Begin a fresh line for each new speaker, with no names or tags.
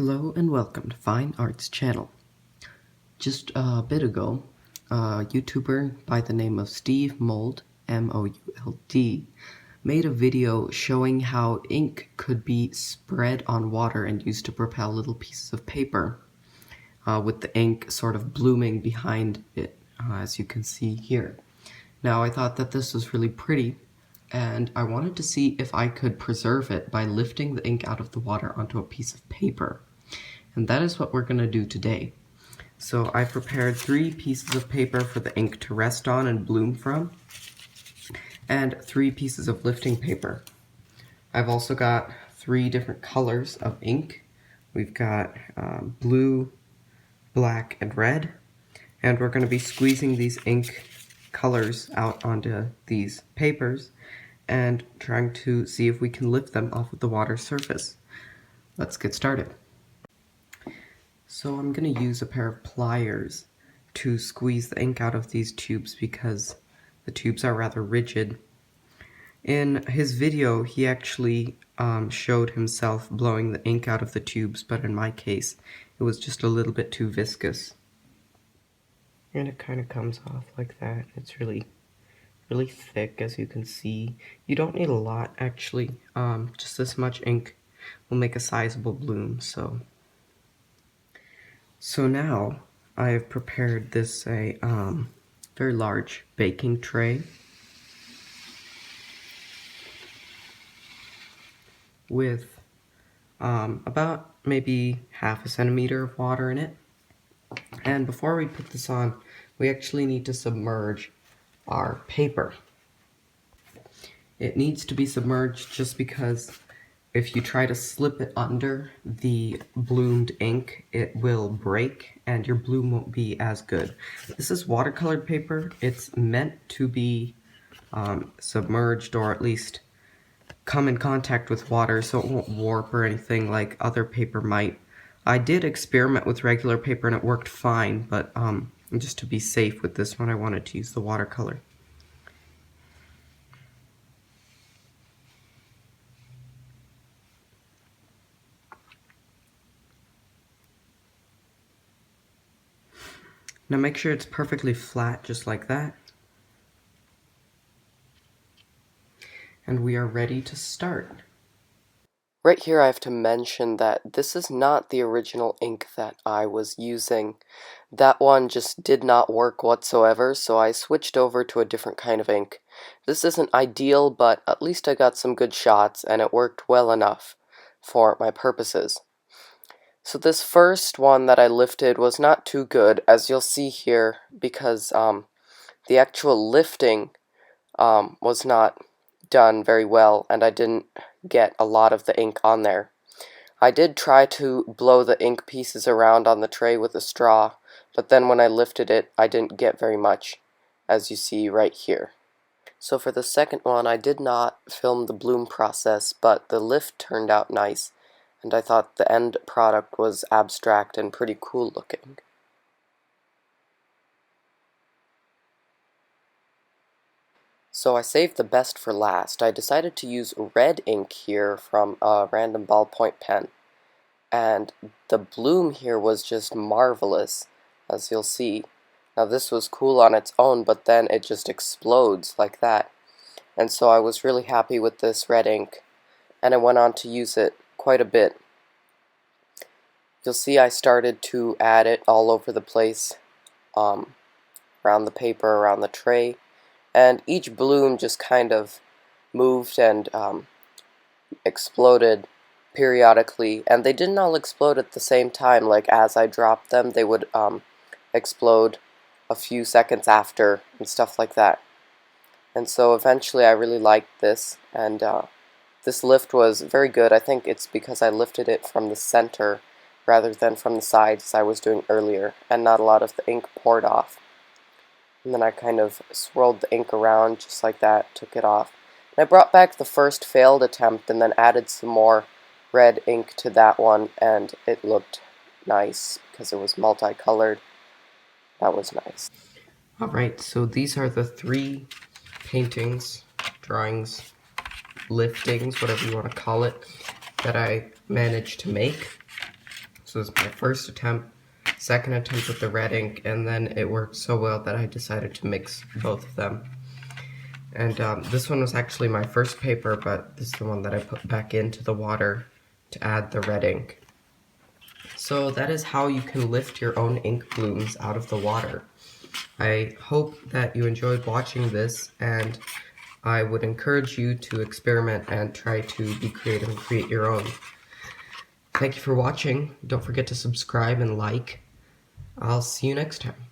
Hello and welcome to Fine Arts Channel. Just a bit ago, a YouTuber by the name of Steve Mould, M-O-U-L-D, made a video showing how ink could be spread on water and used to propel little pieces of paper, with the ink sort of blooming behind it, as you can see here. Now, I thought that this was really pretty, and I wanted to see if I could preserve it by lifting the ink out of the water onto a piece of paper. And that is what we're going to do today. So I prepared 3 pieces of paper for the ink to rest on and bloom from, and 3 pieces of lifting paper. I've also got 3 different colors of ink. We've got blue, black, and red, and we're going to be squeezing these ink colors out onto these papers and trying to see if we can lift them off of the water surface. Let's get started. So I'm going to use a pair of pliers to squeeze the ink out of these tubes because the tubes are rather rigid. In his video, he actually showed himself blowing the ink out of the tubes, but in my case, it was just a little bit too viscous. And it kind of comes off like that. It's really thick, as you can see. You don't need a lot, actually. Just this much ink will make a sizable bloom, So now I have prepared this very large baking tray with about maybe half a centimeter of water in it. And before we put this on, we actually need to submerge our paper. It needs to be submerged just because if you try to slip it under the bloomed ink, it will break and your bloom won't be as good. This is watercolored paper. It's meant to be submerged, or at least come in contact with water so it won't warp or anything like other paper might. I did experiment with regular paper and it worked fine, but just to be safe with this one, I wanted to use the watercolor. Now make sure it's perfectly flat, just like that. And we are ready to start. Right here I have to mention that this is not the original ink that I was using. That one just did not work whatsoever, so I switched over to a different kind of ink. This isn't ideal, but at least I got some good shots, and it worked well enough for my purposes. So this first one that I lifted was not too good, as you'll see here, because the actual lifting was not done very well, and I didn't get a lot of the ink on there. I did try to blow the ink pieces around on the tray with a straw, but then when I lifted it, I didn't get very much, as you see right here. So for the second one, I did not film the bloom process, but the lift turned out nice, and I thought the end product was abstract and pretty cool looking. So I saved the best for last. I decided to use red ink here from a random ballpoint pen, and the bloom here was just marvelous, as you'll see. Now this was cool on its own, but then it just explodes like that. And so I was really happy with this red ink, and I went on to use it quite a bit. You'll see I started to add it all over the place, around the paper, around the tray, and each bloom just kind of moved and exploded periodically, and they didn't all explode at the same time. Like as I dropped them, they would explode a few seconds after and stuff like that. And so eventually I really liked this, and this lift was very good. I think it's because I lifted it from the center rather than from the sides as I was doing earlier, and not a lot of the ink poured off. And then I kind of swirled the ink around just like that, took it off. And I brought back the first failed attempt and then added some more red ink to that one, and it looked nice because it was multicolored. That was nice. Alright, so these are the 3 paintings, drawings, liftings, whatever you want to call it, that I managed to make. This was my first attempt, second attempt with the red ink, and then it worked so well that I decided to mix both of them. And this one was actually my first paper, but this is the one that I put back into the water to add the red ink. So that is how you can lift your own ink blooms out of the water. I hope that you enjoyed watching this, and I would encourage you to experiment and try to be creative and create your own. Thank you for watching. Don't forget to subscribe and like. I'll see you next time.